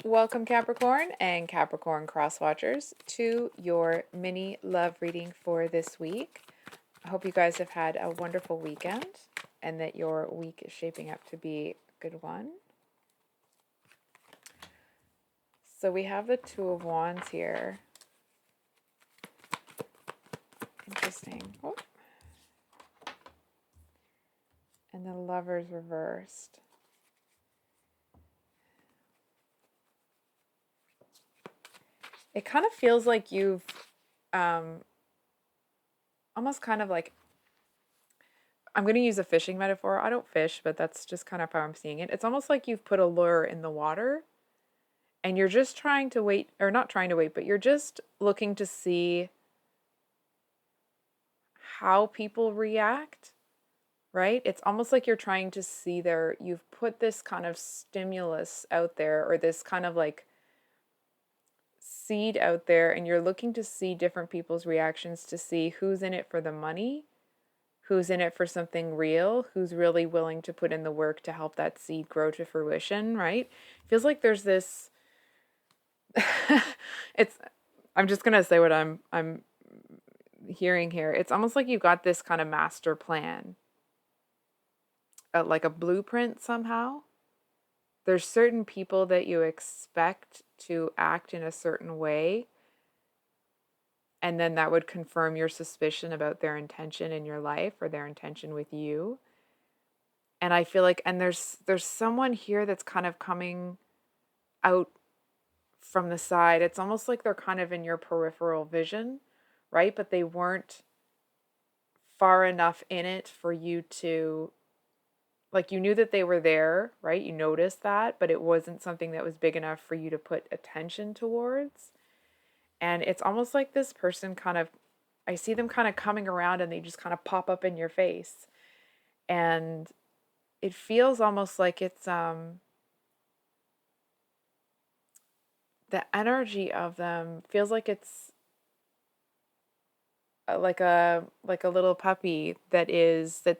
Welcome, Capricorn and Capricorn cross watchers, to your mini love reading for this week. I hope you guys have had a wonderful weekend and that your week is shaping up to be a good one. So we have the Two of Wands here. Interesting. Oh. And the Lovers reversed. It kind of feels like you've almost kind of like, I'm going to use a fishing metaphor. I don't fish, but that's just kind of how I'm seeing it. It's almost like you've put a lure in the water and you're just trying to wait, or not trying to wait, but you're just looking to see how people react, right? It's almost like you're trying to see you've put this kind of stimulus out there, or this kind of like seed out there, and you're looking to see different people's reactions to see who's in it for the money, who's in it for something real, who's really willing to put in the work to help that seed grow to fruition, right? Feels like there's this it's I'm just going to say what I'm hearing here. It's almost like you've got this kind of master plan, like a blueprint somehow. There's certain people that you expect to act in a certain way, and then that would confirm your suspicion about their intention in your life or their intention with you. And I feel like, and there's someone here that's kind of coming out from the side. It's almost like they're kind of in your peripheral vision, right? But they weren't far enough in it for you to, like, you knew that they were there, right? You noticed that, but it wasn't something that was big enough for you to put attention towards. And it's almost like this person kind of, I see them kind of coming around and they just kind of pop up in your face. And it feels almost like it's the energy of them feels like it's like a little puppy that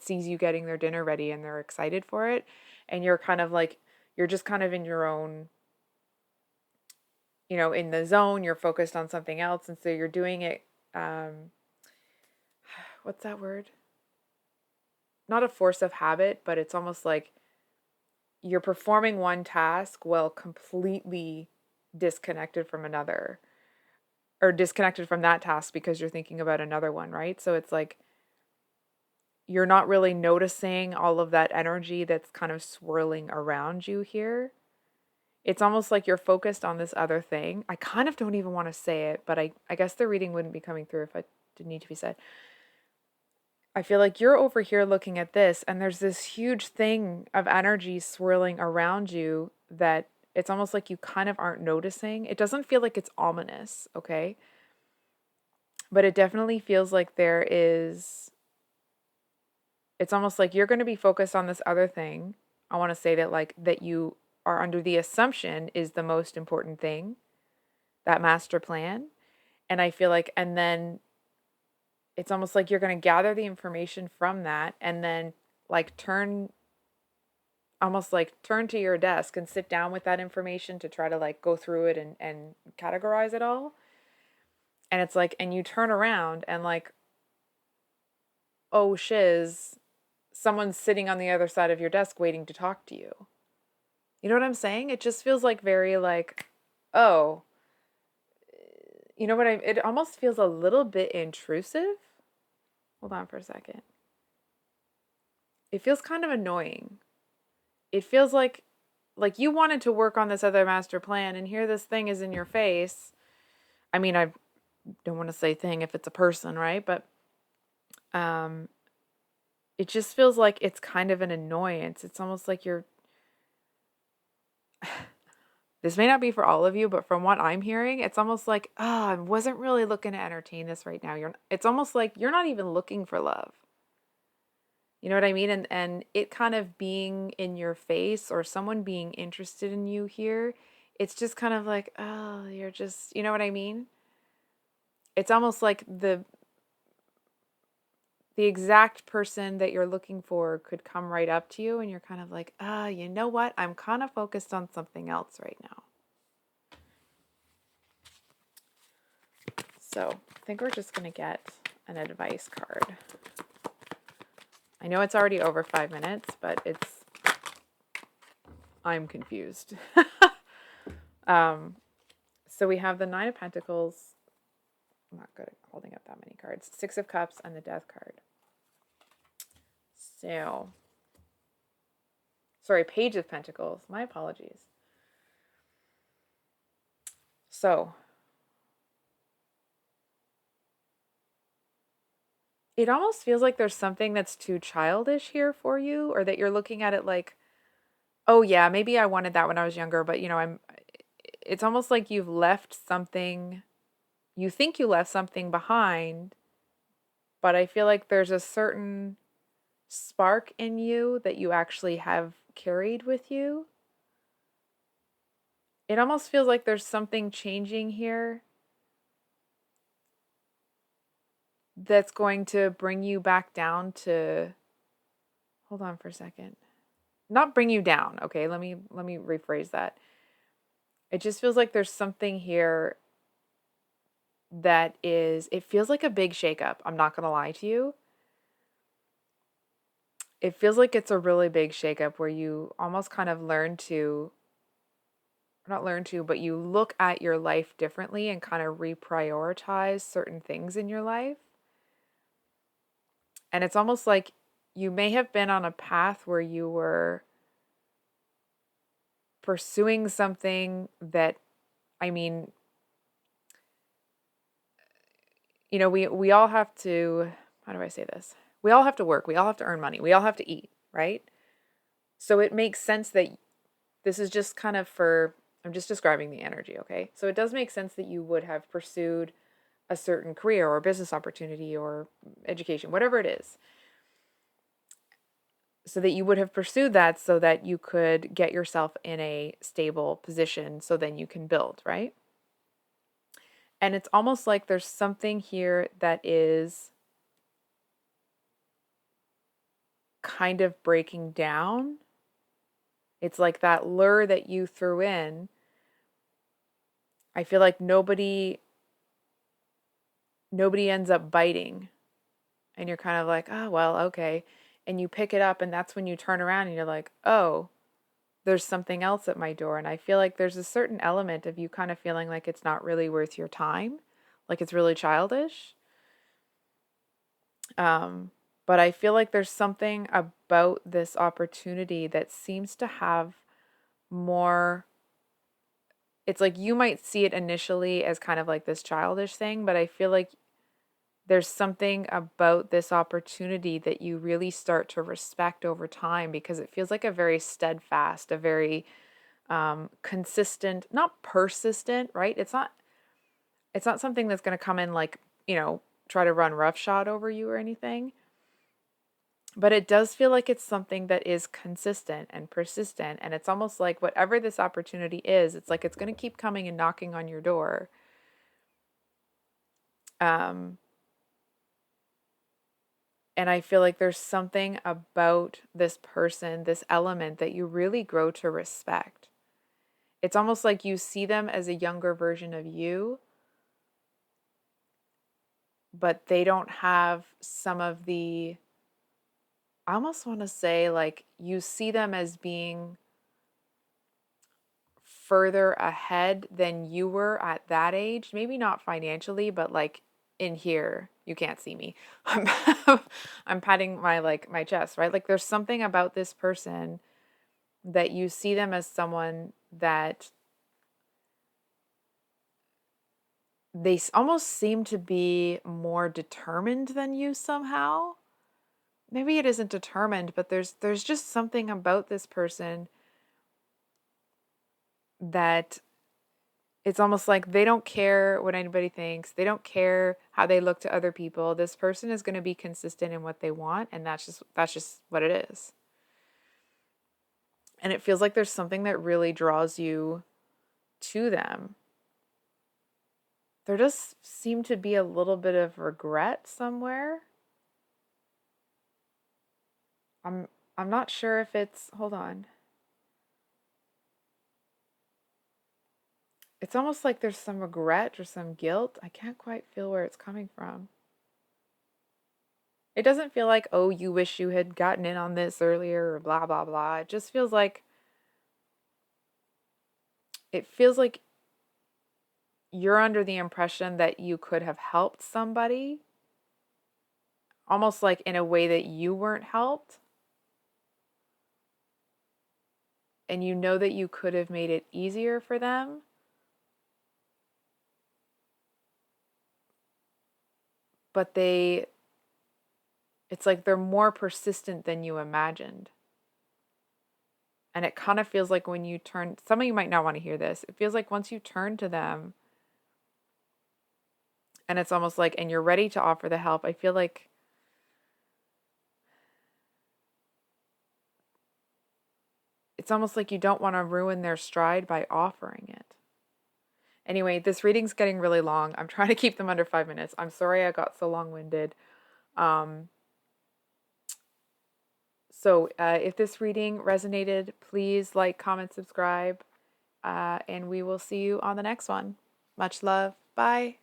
sees you getting their dinner ready and they're excited for it, and you're kind of like, you're just kind of in your own, in the zone. You're focused on something else, and so you're doing it, what's that word, not a force of habit, but it's almost like you're performing one task while completely disconnected from another, or disconnected from that task because you're thinking about another one, right? So it's like you're not really noticing all of that energy that's kind of swirling around you here. It's almost like you're focused on this other thing. I kind of don't even want to say it, but I guess the reading wouldn't be coming through if it didn't need to be said. I feel like you're over here looking at this, and there's this huge thing of energy swirling around you that it's almost like you kind of aren't noticing. It doesn't feel like it's ominous, okay? But it definitely feels like it's almost like you're going to be focused on this other thing. I want to say that, like, that you are under the assumption is the most important thing, that master plan. And I feel like, and then it's almost like you're going to gather the information from that and then like turn to your desk and sit down with that information to try to like go through it and categorize it all. And it's like, and you turn around and like, oh shiz, someone's sitting on the other side of your desk waiting to talk to you. You know what I'm saying? It just feels like very like, oh, you know what it almost feels a little bit intrusive. Hold on for a second. It feels kind of annoying. It feels like you wanted to work on this other master plan, and here this thing is in your face. I mean, I don't want to say thing if it's a person, right? But it just feels like it's kind of an annoyance. It's almost like you're this may not be for all of you, but from what I'm hearing, it's almost like, oh, I wasn't really looking to entertain this right now. It's almost like you're not even looking for love. You know what I mean? And it kind of being in your face or someone being interested in you here, it's just kind of like, oh, you're just, you know what I mean? It's almost like the exact person that you're looking for could come right up to you and you're kind of like, you know what? I'm kind of focused on something else right now. So I think we're just going to get an advice card. I know it's already over 5 minutes, but I'm confused. So we have the Nine of Pentacles. I'm not good at holding up that many cards. Six of Cups and the Death card. So, sorry, Page of Pentacles. My apologies. So, it almost feels like there's something that's too childish here for you, or that you're looking at it like, oh yeah, maybe I wanted that when I was younger, but it's almost like you've left something, you think you left something behind, but I feel like there's a certain spark in you that you actually have carried with you. It almost feels like there's something changing here that's going to bring you back down to, hold on for a second. Not bring you down. Okay, let me rephrase that. It just feels like there's something here that it feels like a big shakeup. I'm not going to lie to you. It feels like it's a really big shakeup where you almost kind of but you look at your life differently and kind of reprioritize certain things in your life. And it's almost like you may have been on a path where you were pursuing something that, I mean, we all have to, how do I say this? We all have to work. We all have to earn money. We all have to eat, right? So it makes sense that this is just kind of I'm just describing the energy, okay? So it does make sense that you would have pursued a certain career or business opportunity or education, whatever it is, so that you would have pursued that so that you could get yourself in a stable position so then you can build, right? And it's almost like there's something here that is kind of breaking down. It's like that lure that you threw in. I feel like nobody ends up biting. And you're kind of like, oh, well, okay. And you pick it up, and that's when you turn around and you're like, oh, there's something else at my door. And I feel like there's a certain element of you kind of feeling like it's not really worth your time, like it's really childish. But I feel like there's something about this opportunity that seems to have more. It's like you might see it initially as kind of like this childish thing, but I feel like there's something about this opportunity that you really start to respect over time, because it feels like a very steadfast, a very consistent, not persistent, right? It's not something that's going to come in like, try to run roughshod over you or anything. But it does feel like it's something that is consistent and persistent. And it's almost like whatever this opportunity is, it's like it's going to keep coming and knocking on your door. And I feel like there's something about this person, this element, that you really grow to respect. It's almost like you see them as a younger version of you, but they don't have some of the, I almost want to say, like, you see them as being further ahead than you were at that age. Maybe not financially, but like in here, you can't see me. I'm, I'm patting my chest, right? Like there's something about this person that you see them as someone that they almost seem to be more determined than you somehow. Maybe it isn't determined, but there's just something about this person that it's almost like they don't care what anybody thinks. They don't care how they look to other people. This person is going to be consistent in what they want, and that's just what it is. And it feels like there's something that really draws you to them. There does seem to be a little bit of regret somewhere. I'm not sure if it's, hold on. It's almost like there's some regret or some guilt. I can't quite feel where it's coming from. It doesn't feel like, oh, you wish you had gotten in on this earlier or blah, blah, blah. It just feels like, it feels like you're under the impression that you could have helped somebody, almost like in a way that you weren't helped. And you know that you could have made it easier for them. But it's like they're more persistent than you imagined. And it kind of feels like when you turn, some of you might not want to hear this. It feels like once you turn to them and it's almost like, and you're ready to offer the help, I feel like it's almost like you don't want to ruin their stride by offering it. Anyway, this reading's getting really long. I'm trying to keep them under 5 minutes. I'm sorry I got so long-winded. So if this reading resonated, please like, comment, subscribe, and we will see you on the next one. Much love. Bye.